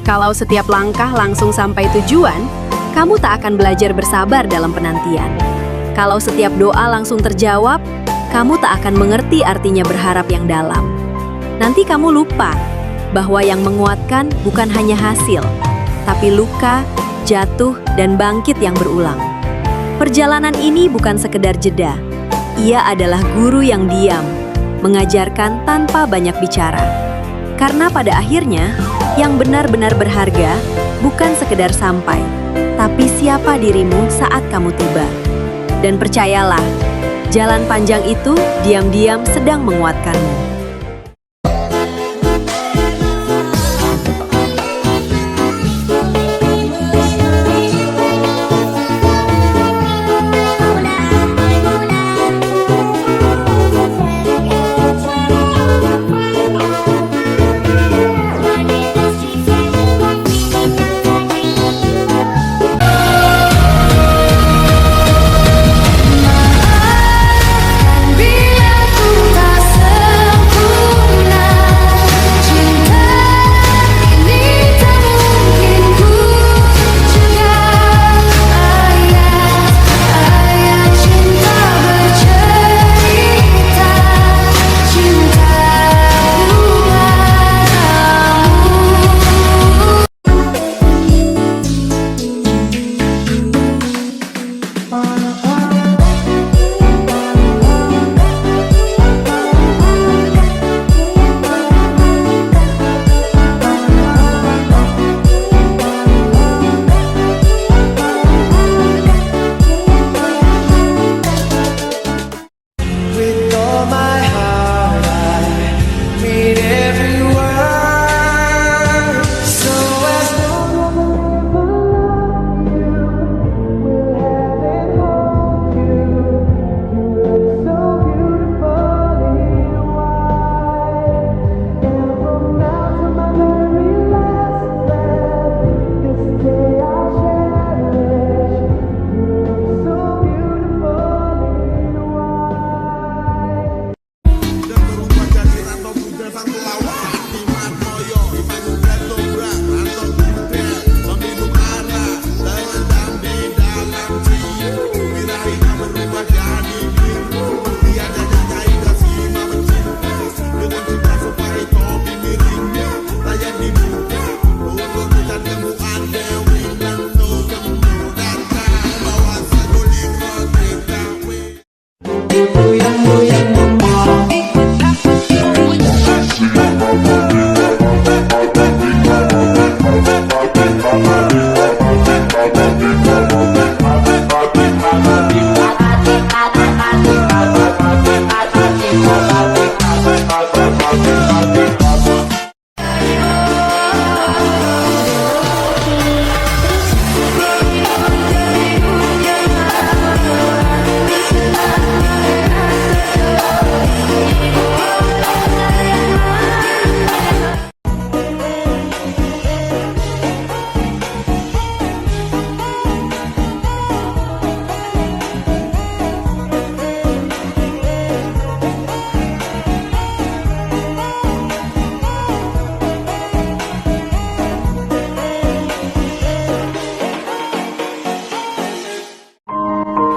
Kalau setiap langkah langsung sampai tujuan, kamu tak akan belajar bersabar dalam penantian. Kalau setiap doa langsung terjawab, kamu tak akan mengerti artinya berharap yang dalam. Nanti kamu lupa bahwa yang menguatkan bukan hanya hasil, tapi luka, jatuh, dan bangkit yang berulang. Perjalanan ini bukan sekedar jeda. Ia adalah guru yang diam, mengajarkan tanpa banyak bicara. Karena pada akhirnya, yang benar-benar berharga bukan sekedar sampai, tapi siapa dirimu saat kamu tiba. Dan percayalah, jalan panjang itu diam-diam sedang menguatkanmu.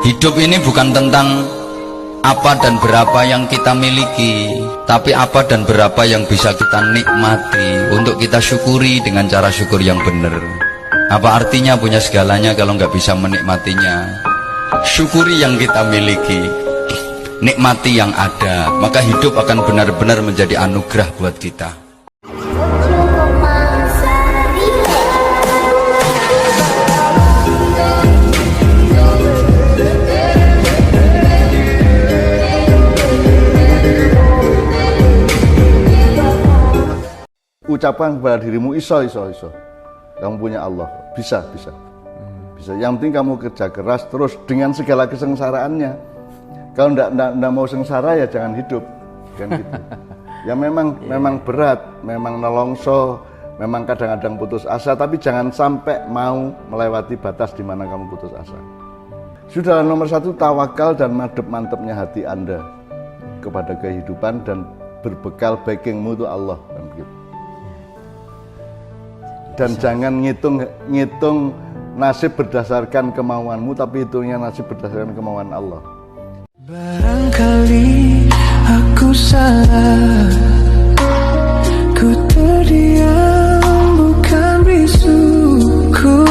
Hidup ini bukan tentang apa dan berapa yang kita miliki, tapi apa dan berapa yang bisa kita nikmati untuk kita syukuri dengan cara syukur yang benar. Apa artinya punya segalanya kalau nggak bisa menikmatinya? Syukuri yang kita miliki, nikmati yang ada, maka hidup akan benar-benar menjadi anugerah buat kita. Ucapkan kepada dirimu, iso. Kamu punya Allah, bisa. Yang penting kamu kerja keras terus dengan segala kesengsaraannya. Kalau ndak mau sengsara ya jangan hidup, kan gitu. Ya memang berat, memang nelongso, memang kadang-kadang putus asa, tapi jangan sampai mau melewati batas di mana kamu putus asa. Sudah nomor satu, tawakal dan mantepnya hati Anda kepada kehidupan dan berbekal backingmu itu Allah, kan begitu. Dan jangan ngitung nasib berdasarkan kemauanmu, tapi hitungnya nasib berdasarkan kemauan Allah. Barangkali aku salah, ku terdiam bukan bisu, ku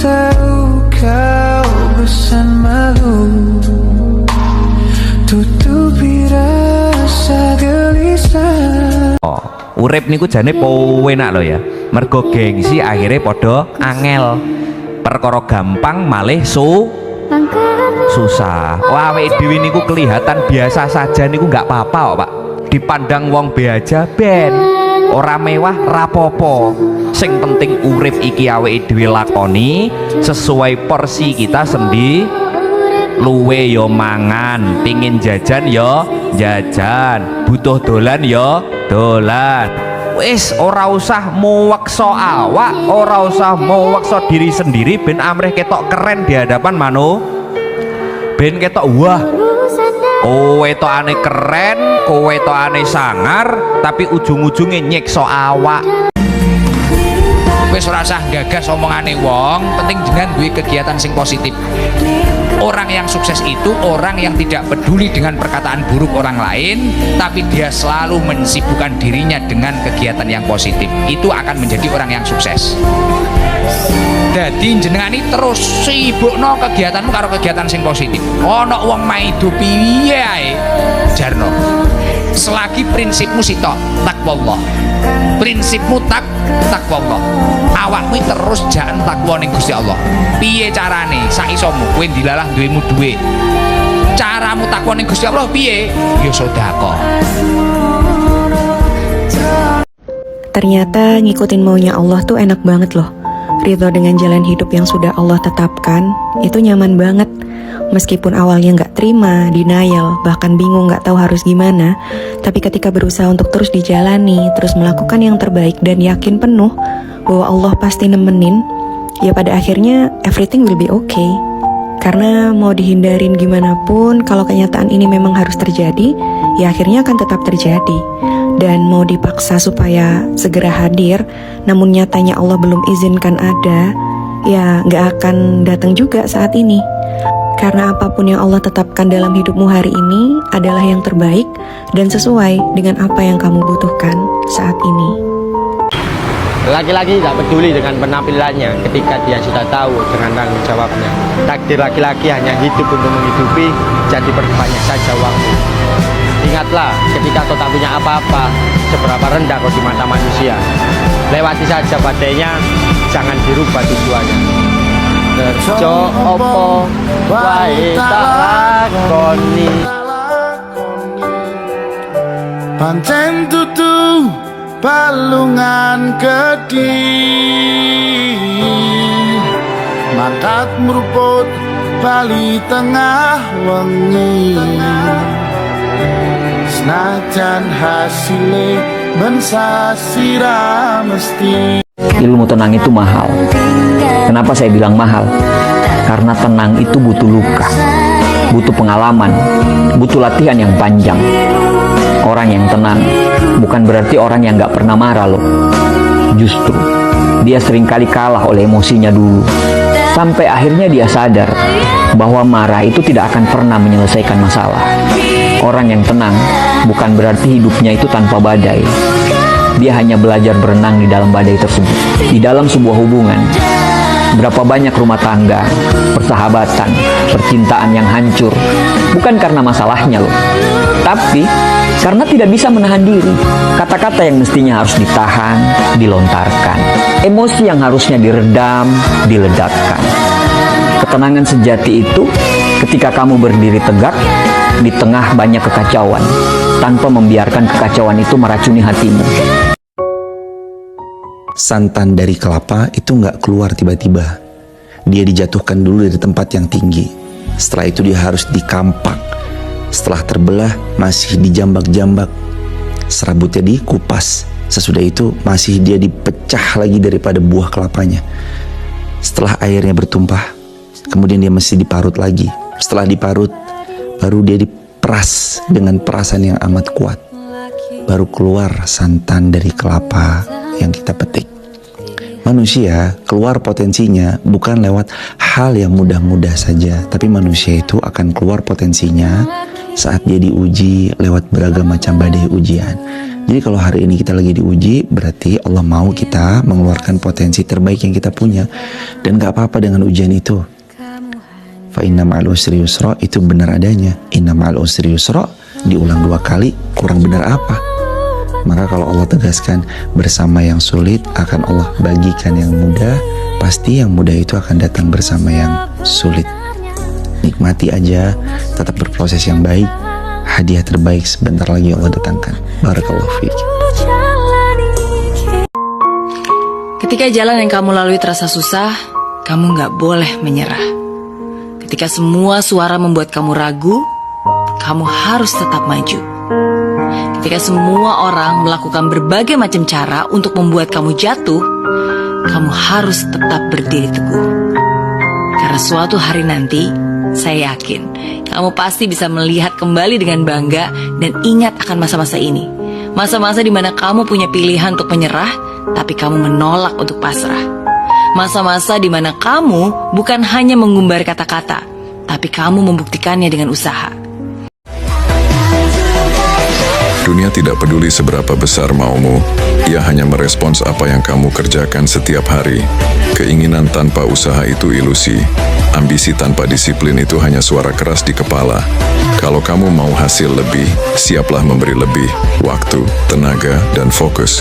tahu kau bosan malu, tutupi rasa gelisah. Urip niku jane penak lho ya. Mergo gengsi akhirnya podo angel. Perkara gampang malih susah. Wah, awake dhewe niku kelihatan biasa saja niku nggak apa-apa kok, Pak. Dipandang wong be aja ben. Ora mewah rapopo. Sing penting urip iki awake dhewe lakoni sesuai porsi kita sendiri. Luwe yo mangan, pingin jajan yo jajan, butuh dolan yo dolan. Wis ora usah meweksa awak, ora usah meweksa diri sendiri ben amrih ketok keren di hadapan ben ketok wah kowe tokane keren, kowe tokane sangar, tapi ujung-ujungnya nyiksa awak. Wis ora usah gagas omongane wong, penting jenengan duwe kegiatan sing positif. Orang yang sukses itu orang yang tidak peduli dengan perkataan buruk orang lain, tapi dia selalu mensibukkan dirinya dengan kegiatan yang positif. Itu akan menjadi orang yang sukses. Jadi jenengan ini terus sibukno kegiatanmu karo kegiatan sing positif. Ono wong maido piye ae jarno. Selagi prinsipmu sitok takwallah. Prinsipmu takwallah. Awakmu terus jangan takwa ning Gusti Allah. Piye carane? Sak isomu kowe dilalah duwemu dhuwit. Caramu takwa ning Gusti Allah piye? Ya sedekah. Ternyata ngikutin maunya Allah tuh enak banget loh. Ridho dengan jalan hidup yang sudah Allah tetapkan, itu nyaman banget. Meskipun awalnya nggak terima, denial, bahkan bingung nggak tahu harus gimana, tapi ketika berusaha untuk terus dijalani, terus melakukan yang terbaik dan yakin penuh bahwa Allah pasti nemenin, ya pada akhirnya everything will be okay. Karena mau dihindarin gimana pun, kalau kenyataan ini memang harus terjadi, ya akhirnya akan tetap terjadi. Dan mau dipaksa supaya segera hadir, namun nyatanya Allah belum izinkan ada, ya nggak akan datang juga saat ini. Karena apapun yang Allah tetapkan dalam hidupmu hari ini adalah yang terbaik dan sesuai dengan apa yang kamu butuhkan saat ini. Laki-laki tidak peduli dengan penampilannya ketika dia sudah tahu dengan tanggung jawabnya. Takdir laki-laki hanya hidup untuk menghidupi, jadi perbanyak saja uangmu. Ingatlah, ketika kau tak punya apa-apa, seberapa rendah kau di mata manusia. Lewati saja badainya, jangan dirubah tujuannya. Kerja opo wae tak lakoni, pancen tutu balungan gede, mangkat meruput bali tengah wengi, senajan hasile mensasira mesti. Ilmu tenang itu mahal. Kenapa saya bilang mahal? Karena tenang itu butuh luka, butuh pengalaman, butuh latihan yang panjang. Orang yang tenang bukan berarti orang yang gak pernah marah loh. Justru dia seringkali kalah oleh emosinya dulu, sampai akhirnya dia sadar bahwa marah itu tidak akan pernah menyelesaikan masalah. Orang yang tenang bukan berarti hidupnya itu tanpa badai. Dia hanya belajar berenang di dalam badai tersebut. Di dalam sebuah hubungan, berapa banyak rumah tangga, persahabatan, percintaan yang hancur, bukan karena masalahnya loh, tapi karena tidak bisa menahan diri. Kata-kata yang mestinya harus ditahan, dilontarkan. Emosi yang harusnya diredam, diledakkan. Ketenangan sejati itu ketika kamu berdiri tegak di tengah banyak kekacauan, tanpa membiarkan kekacauan itu meracuni hatimu. Santan dari kelapa itu nggak keluar tiba-tiba. Dia dijatuhkan dulu dari tempat yang tinggi. Setelah itu dia harus dikampak. Setelah terbelah masih dijambak-jambak. Serabutnya dikupas. Sesudah itu masih dia dipecah lagi daripada buah kelapanya. Setelah airnya bertumpah, kemudian dia mesti diparut lagi. Setelah diparut, baru dia diperas dengan perasan yang amat kuat. Baru keluar santan dari kelapa yang kita petik. Manusia keluar potensinya bukan lewat hal yang mudah-mudah saja, tapi manusia itu akan keluar potensinya saat dia diuji lewat beragam macam badai ujian. Jadi kalau hari ini kita lagi diuji, berarti Allah mau kita mengeluarkan potensi terbaik yang kita punya. Dan gak apa-apa dengan ujian itu. Fa inna ma'al usri yusra, itu benar adanya. Inna ma'al usri yusra diulang 2 kali, kurang benar apa? Maka kalau Allah tegaskan bersama yang sulit akan Allah bagikan yang mudah, pasti yang mudah itu akan datang bersama yang sulit. Nikmati aja, tetap berproses yang baik. Hadiah terbaik sebentar lagi Allah datangkan. Barakallahu fiik. Ketika jalan yang kamu lalui terasa susah, kamu gak boleh menyerah. Ketika semua suara membuat kamu ragu, kamu harus tetap maju. Ketika semua orang melakukan berbagai macam cara untuk membuat kamu jatuh, kamu harus tetap berdiri teguh. Karena suatu hari nanti, saya yakin kamu pasti bisa melihat kembali dengan bangga dan ingat akan masa-masa ini. Masa-masa di mana kamu punya pilihan untuk menyerah, tapi kamu menolak untuk pasrah. Masa-masa di mana kamu bukan hanya mengumbar kata-kata, tapi kamu membuktikannya dengan usaha. Dunia tidak peduli seberapa besar maumu, ia hanya merespons apa yang kamu kerjakan setiap hari. Keinginan tanpa usaha itu ilusi. Ambisi tanpa disiplin itu hanya suara keras di kepala. Kalau kamu mau hasil lebih, siaplah memberi lebih, waktu, tenaga, dan fokus.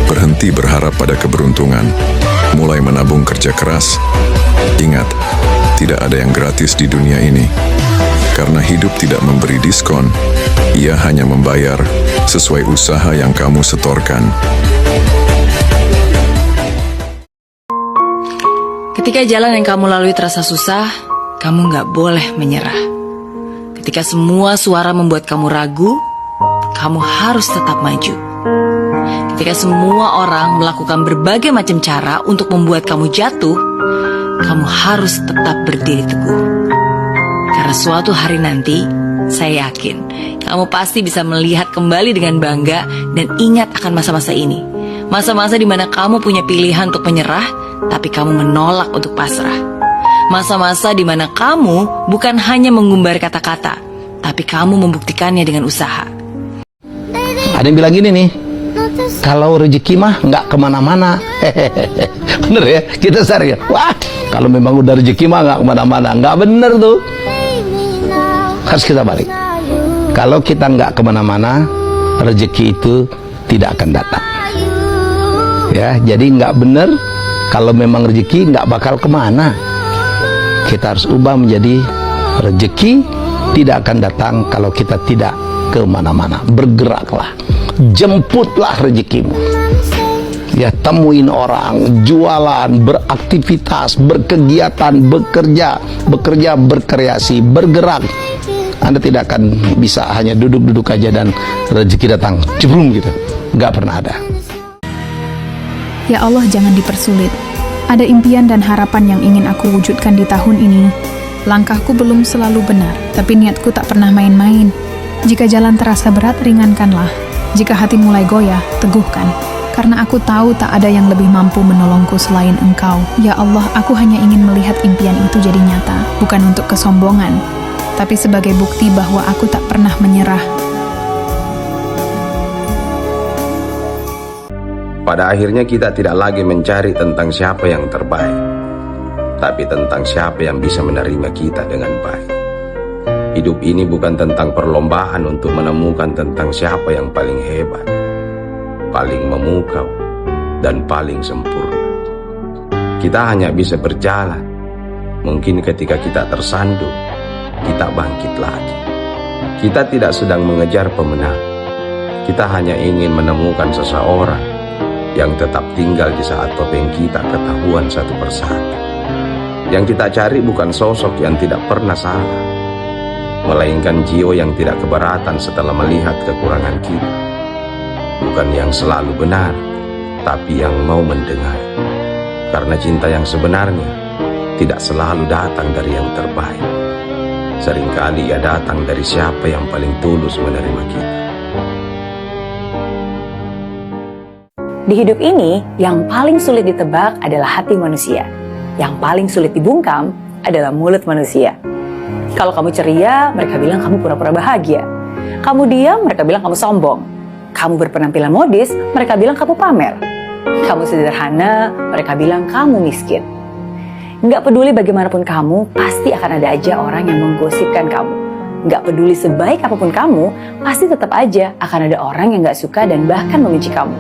Berhenti berharap pada keberuntungan. Mulai menabung kerja keras. Ingat, tidak ada yang gratis di dunia ini. Karena hidup tidak memberi diskon, ia hanya membayar sesuai usaha yang kamu setorkan. Ketika jalan yang kamu lalui terasa susah, kamu gak boleh menyerah. Ketika semua suara membuat kamu ragu, kamu harus tetap maju. Ketika semua orang melakukan berbagai macam cara untuk membuat kamu jatuh, kamu harus tetap berdiri teguh. Karena suatu hari nanti, saya yakin kamu pasti bisa melihat kembali dengan bangga dan ingat akan masa-masa ini. Masa-masa di mana kamu punya pilihan untuk menyerah, tapi kamu menolak untuk pasrah. Masa-masa di mana kamu bukan hanya mengumbar kata-kata, tapi kamu membuktikannya dengan usaha. Ada yang bilang gini nih, kalau rezeki mah nggak kemana-mana. Bener ya, kita sehari ya. Wah, kalau memang udah rezeki mah nggak kemana-mana. Nggak bener tuh. Harus kita balik. Kalau kita nggak kemana-mana, rezeki itu tidak akan datang. Ya, jadi nggak bener. Kalau memang rezeki nggak bakal kemana. Kita harus ubah menjadi rezeki tidak akan datang kalau kita tidak kemana-mana. Bergeraklah, jemputlah rezekimu. Ya, temuin orang, jualan, beraktivitas, berkegiatan, bekerja, berkreasi, bergerak. Anda tidak akan bisa hanya duduk-duduk aja dan rezeki datang jebrum gitu. Nggak pernah ada. Ya Allah, jangan dipersulit. Ada impian dan harapan yang ingin aku wujudkan di tahun ini. Langkahku belum selalu benar, tapi niatku tak pernah main-main. Jika jalan terasa berat, ringankanlah. Jika hati mulai goyah, teguhkan. Karena aku tahu tak ada yang lebih mampu menolongku selain Engkau. Ya Allah, aku hanya ingin melihat impian itu jadi nyata, bukan untuk kesombongan, tapi sebagai bukti bahwa aku tak pernah menyerah. Pada akhirnya kita tidak lagi mencari tentang siapa yang terbaik, tapi tentang siapa yang bisa menerima kita dengan baik. Hidup ini bukan tentang perlombaan untuk menemukan tentang siapa yang paling hebat, paling memukau, dan paling sempurna. Kita hanya bisa berjalan. Mungkin ketika kita tersandung, kita bangkit lagi. Kita tidak sedang mengejar pemenang. Kita hanya ingin menemukan seseorang yang tetap tinggal di saat topeng kita ketahuan satu persatu. Yang kita cari bukan sosok yang tidak pernah salah, melainkan jiwa yang tidak keberatan setelah melihat kekurangan kita. Bukan yang selalu benar, tapi yang mau mendengar. Karena cinta yang sebenarnya tidak selalu datang dari yang terbaik. Seringkali ia datang dari siapa yang paling tulus menerima kita. Di hidup ini, yang paling sulit ditebak adalah hati manusia. Yang paling sulit dibungkam adalah mulut manusia. Kalau kamu ceria, mereka bilang kamu pura-pura bahagia. Kamu diam, mereka bilang kamu sombong. Kamu berpenampilan modis, mereka bilang kamu pamer. Kamu sederhana, mereka bilang kamu miskin. Nggak peduli bagaimanapun kamu, pasti akan ada aja orang yang menggosipkan kamu. Nggak peduli sebaik apapun kamu, pasti tetap aja akan ada orang yang nggak suka dan bahkan membenci kamu.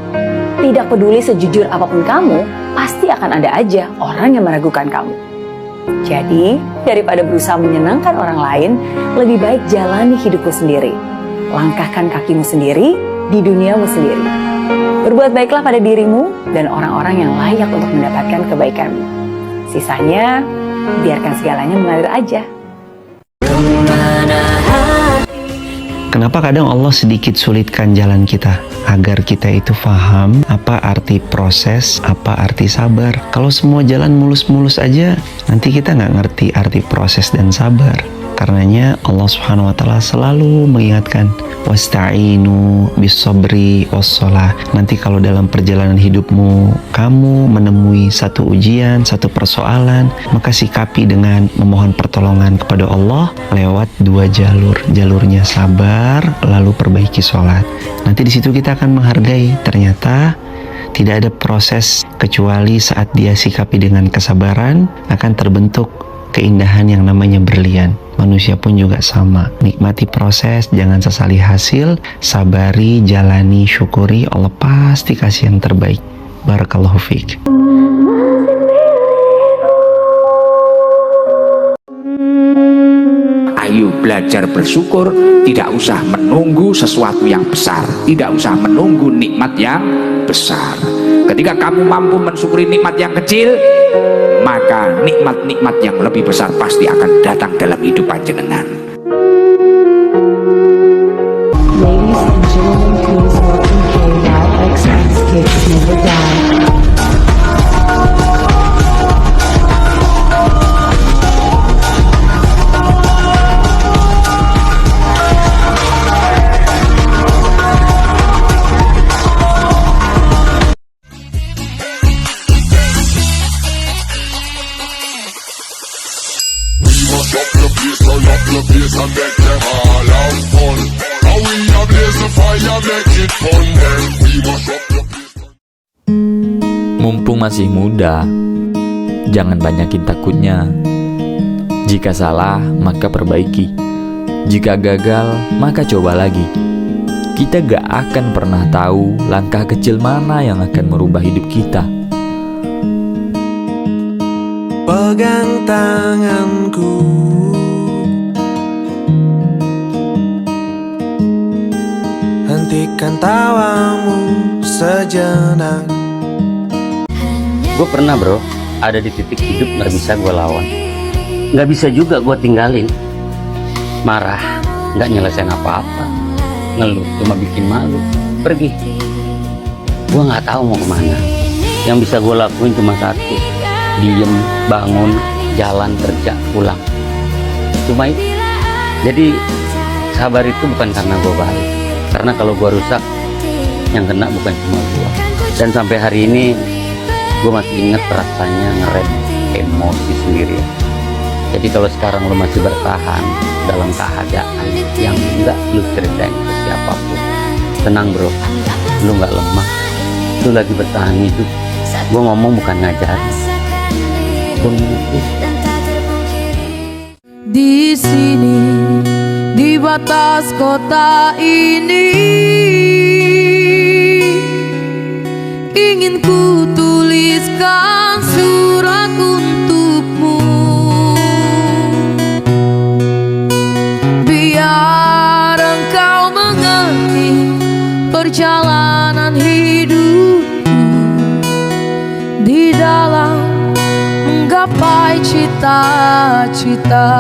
Tidak peduli sejujur apapun kamu, pasti akan ada aja orang yang meragukan kamu. Jadi, daripada berusaha menyenangkan orang lain, lebih baik jalani hidupmu sendiri. Langkahkan kakimu sendiri di duniamu sendiri. Berbuat baiklah pada dirimu dan orang-orang yang layak untuk mendapatkan kebaikanmu. Sisanya, biarkan segalanya mengalir aja. Kenapa kadang Allah sedikit sulitkan jalan kita? Agar kita itu paham apa arti proses, apa arti sabar. Kalau semua jalan mulus-mulus aja, nanti kita nggak ngerti arti proses dan sabar. Karenanya Allah Subhanahu wa Ta'ala selalu mengingatkan, wasta'inu bis-sabri was-shalah. Nanti kalau dalam perjalanan hidupmu kamu menemui satu ujian, satu persoalan, maka sikapi dengan memohon pertolongan kepada Allah lewat dua jalur. Jalurnya sabar, lalu perbaiki sholat. Nanti di situ kita akan menghargai ternyata tidak ada proses kecuali saat dia sikapi dengan kesabaran akan terbentuk keindahan yang namanya berlian. Manusia pun juga sama. Nikmati proses, jangan sesali hasil, sabari, jalani, syukuri, Allah pasti kasih yang terbaik. Barakallahu fiik. Ayo belajar bersyukur, tidak usah menunggu sesuatu yang besar, tidak usah menunggu nikmat yang besar. Ketika kamu mampu mensyukuri nikmat yang kecil, maka nikmat-nikmat yang lebih besar pasti akan datang dalam hidup panjenengan. Ladies and gentlemen, please welcome KYXX Kids Never Die. Mumpung masih muda, jangan banyakin takutnya. Jika salah, maka perbaiki. Jika gagal, maka coba lagi. Kita gak akan pernah tahu langkah kecil mana yang akan merubah hidup kita. Pegang tanganku, hentikan tawamu sejenak. Gue pernah bro, ada di titik hidup gak bisa gue lawan. Gak bisa juga gue tinggalin. Marah, gak nyelesain apa-apa. Ngeluh, cuma bikin malu. Pergi. Gue gak tahu mau kemana. Yang bisa gue lakuin cuma satu. Diem, bangun, jalan, kerja, pulang. Cuma itu. Jadi sabar itu bukan karena gue baik. Karena kalau gue rusak, yang kena bukan cuma gue. Dan sampai hari ini gue masih inget rasanya ngerem emosi sendiri. Jadi kalau sekarang lo masih bertahan dalam keadaan yang enggak lo ceritain ke siapapun, tenang bro, lo nggak lemah, lo lagi bertahan hidup. Gue ngomong bukan ngajarin, gue mengerti. Di sini, di batas kota ini, ingin ku tuliskan surat untukmu, biar engkau mengerti perjalanan hidupku di dalam menggapai cita-cita.